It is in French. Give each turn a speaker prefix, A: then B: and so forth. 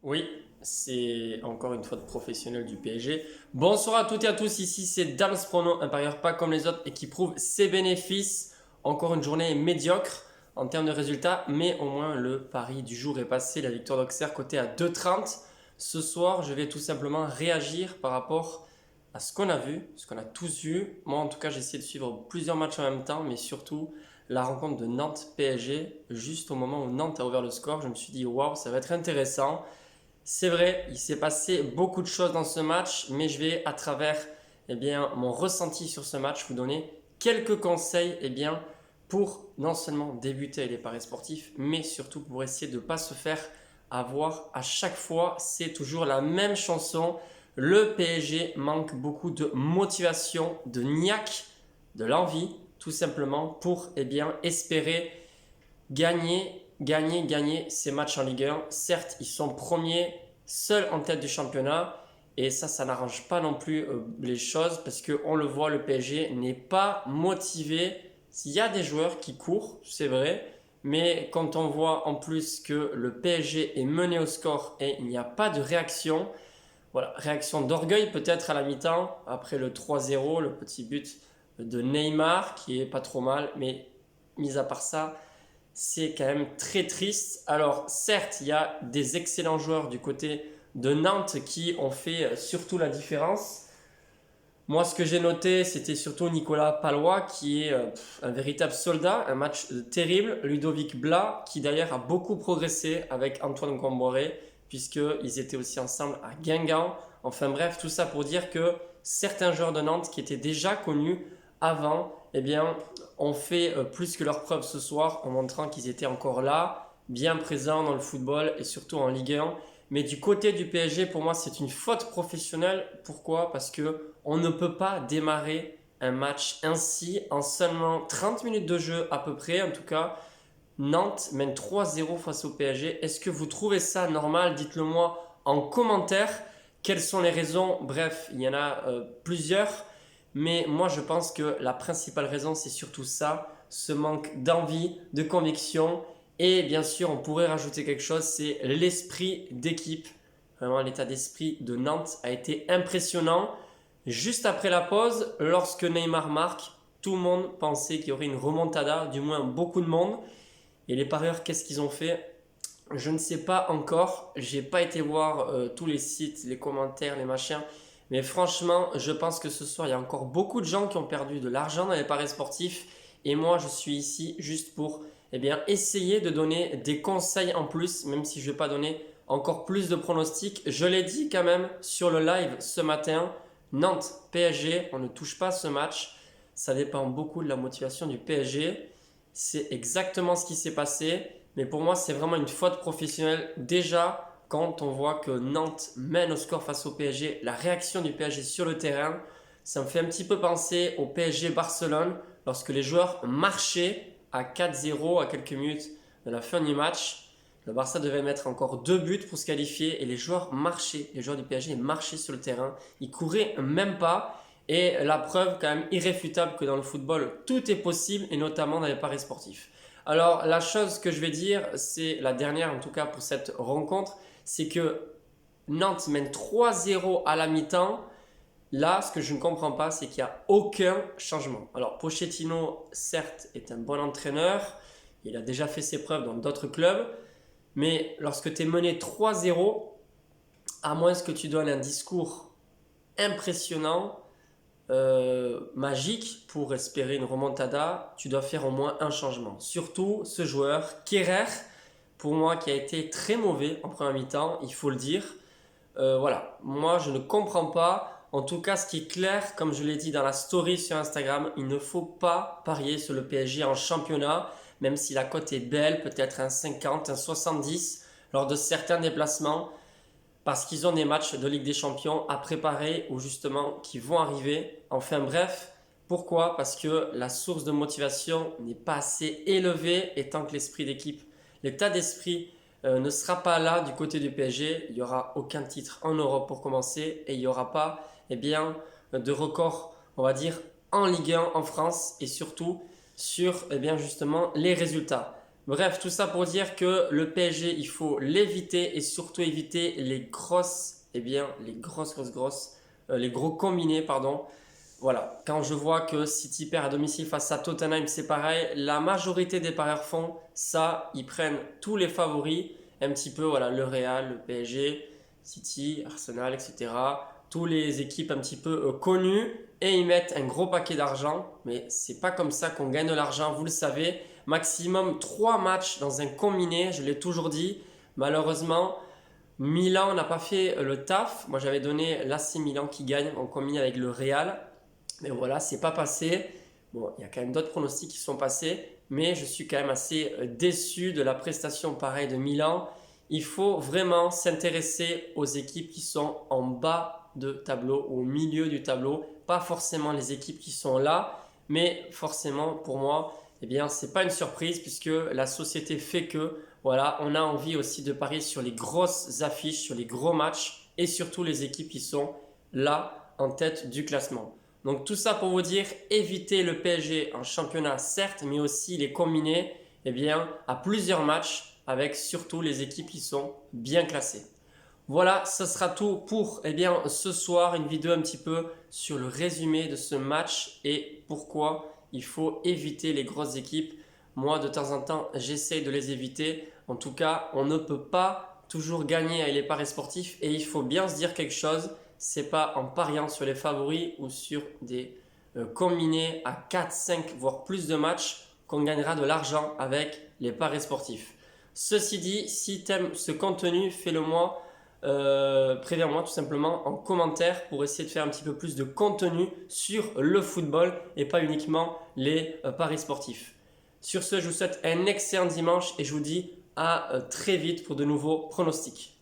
A: Oui, c'est encore une faute professionnelle du PSG. Bonsoir à toutes et à tous, ici c'est Dams Prono, un parieur pas comme les autres et qui prouve ses bénéfices. Encore une journée médiocre en termes de résultats, mais au moins le pari du jour est passé. La victoire d'Auxerre côté à 2,30. Ce soir, je vais tout simplement réagir par rapport à ce qu'on a vu, ce qu'on a tous vu. Moi en tout cas, j'ai essayé de suivre plusieurs matchs en même temps, mais surtout la rencontre de Nantes-PSG. Juste au moment où Nantes a ouvert le score, je me suis dit waouh, ça va être intéressant. C'est vrai, il s'est passé beaucoup de choses dans ce match, mais je vais, à travers mon ressenti sur ce match, vous donner quelques conseils pour non seulement débuter avec les paris sportifs, mais surtout pour essayer de ne pas se faire avoir à chaque fois. C'est toujours la même chanson. Le PSG manque beaucoup de motivation, de niaque, de l'envie, tout simplement, pour espérer gagner ces matchs en Ligue 1. Certes, ils sont premiers, seuls en tête du championnat. Et ça n'arrange pas non plus les choses parce qu'on le voit, le PSG n'est pas motivé. Il y a des joueurs qui courent, c'est vrai. Mais quand on voit en plus que le PSG est mené au score et il n'y a pas de réaction, voilà, réaction d'orgueil peut-être à la mi-temps, après le 3-0, le petit but de Neymar qui est pas trop mal. Mais mis à part ça, c'est quand même très triste. Alors certes, il y a des excellents joueurs du côté de Nantes qui ont fait surtout la différence. Moi, ce que j'ai noté, c'était surtout Nicolas Palois qui est un véritable soldat, un match terrible. Ludovic Blas qui d'ailleurs a beaucoup progressé avec Antoine Comboiré puisqu'ils étaient aussi ensemble à Guingamp. Enfin bref, tout ça pour dire que certains joueurs de Nantes qui étaient déjà connus avant, ont fait plus que leur preuve ce soir en montrant qu'ils étaient encore là, bien présents dans le football et surtout en Ligue 1. Mais du côté du PSG, pour moi, c'est une faute professionnelle. Pourquoi? Parce que on ne peut pas démarrer un match ainsi en seulement 30 minutes de jeu à peu près. En tout cas, Nantes mène 3-0 face au PSG. Est-ce que vous trouvez ça normal? Dites-le moi en commentaire. Quelles sont les raisons? Bref, il y en a plusieurs. Mais moi, je pense que la principale raison, c'est surtout ça, ce manque d'envie, de conviction. Et bien sûr, on pourrait rajouter quelque chose, c'est l'esprit d'équipe. Vraiment, l'état d'esprit de Nantes a été impressionnant. Juste après la pause, lorsque Neymar marque, tout le monde pensait qu'il y aurait une remontada, du moins beaucoup de monde. Et les parieurs, qu'est-ce qu'ils ont fait? Je ne sais pas encore. J'ai pas été voir tous les sites, les commentaires, les machins. Mais franchement, je pense que ce soir, il y a encore beaucoup de gens qui ont perdu de l'argent dans les paris sportifs. Et moi, je suis ici juste pour essayer de donner des conseils en plus, même si je ne vais pas donner encore plus de pronostics. Je l'ai dit quand même sur le live ce matin. Nantes, PSG, on ne touche pas ce match. Ça dépend beaucoup de la motivation du PSG. C'est exactement ce qui s'est passé. Mais pour moi, c'est vraiment une faute professionnelle. Déjà, quand on voit que Nantes mène au score face au PSG, la réaction du PSG sur le terrain, ça me fait un petit peu penser au PSG Barcelone lorsque les joueurs marchaient à 4-0 à quelques minutes de la fin du match. Le Barça devait mettre encore 2 buts pour se qualifier et les joueurs marchaient, les joueurs du PSG marchaient sur le terrain. Ils couraient même pas. Et la preuve quand même irréfutable que dans le football, tout est possible et notamment dans les paris sportifs. Alors la chose que je vais dire, c'est la dernière en tout cas pour cette rencontre, c'est que Nantes mène 3-0 à la mi-temps. Là, ce que je ne comprends pas, c'est qu'il n'y a aucun changement. Alors Pochettino, certes, est un bon entraîneur, il a déjà fait ses preuves dans d'autres clubs, mais lorsque tu es mené 3-0, à moins que tu donnes un discours impressionnant, magique pour espérer une remontada, tu dois faire au moins un changement. Surtout ce joueur, Kerrer, pour moi qui a été très mauvais en première mi-temps, il faut le dire. Voilà, moi je ne comprends pas. En tout cas, ce qui est clair, comme je l'ai dit dans la story sur Instagram, il ne faut pas parier sur le PSG en championnat, même si la cote est belle, peut-être un 50, un 70 lors de certains déplacements parce qu'ils ont des matchs de Ligue des Champions à préparer ou justement qui vont arriver. Enfin bref, pourquoi? Parce que la source de motivation n'est pas assez élevée et tant que l'esprit d'équipe, l'état d'esprit ne sera pas là du côté du PSG, il n'y aura aucun titre en Europe pour commencer et il n'y aura pas de record, on va dire, en Ligue 1 en France et surtout sur justement les résultats. Bref, tout ça pour dire que le PSG, il faut l'éviter et surtout éviter les grosses, les gros combinés, pardon. Voilà, quand je vois que City perd à domicile face à Tottenham, c'est pareil. La majorité des parieurs font ça, ils prennent tous les favoris, un petit peu, voilà, le Real, le PSG, City, Arsenal, etc. Tous les équipes un petit peu connues et ils mettent un gros paquet d'argent. Mais c'est pas comme ça qu'on gagne de l'argent, vous le savez. Maximum 3 matchs dans un combiné, je l'ai toujours dit. Malheureusement, Milan n'a pas fait le taf. Moi, j'avais donné l'AC Milan qui gagne en combiné avec le Real. Mais voilà, c'est pas passé. Bon, il y a quand même d'autres pronostics qui sont passés, mais je suis quand même assez déçu de la prestation pareille de Milan. Il faut vraiment s'intéresser aux équipes qui sont en bas de tableau, au milieu du tableau, pas forcément les équipes qui sont là, mais forcément pour moi, eh bien, c'est pas une surprise puisque la société fait que voilà, on a envie aussi de parier sur les grosses affiches, sur les gros matchs et surtout les équipes qui sont là en tête du classement. Donc tout ça pour vous dire, évitez le PSG en championnat certes, mais aussi les combinés eh bien, à plusieurs matchs avec surtout les équipes qui sont bien classées. Voilà, ce sera tout pour ce soir, une vidéo un petit peu sur le résumé de ce match et pourquoi il faut éviter les grosses équipes. Moi, de temps en temps, j'essaye de les éviter. En tout cas, on ne peut pas toujours gagner avec les paris sportifs et il faut bien se dire quelque chose. C'est pas en pariant sur les favoris ou sur des combinés à 4, 5 voire plus de matchs qu'on gagnera de l'argent avec les paris sportifs. Ceci dit, si tu aimes ce contenu, fais-le moi, préviens-moi tout simplement en commentaire pour essayer de faire un petit peu plus de contenu sur le football et pas uniquement les paris sportifs. Sur ce, je vous souhaite un excellent dimanche et je vous dis à très vite pour de nouveaux pronostics.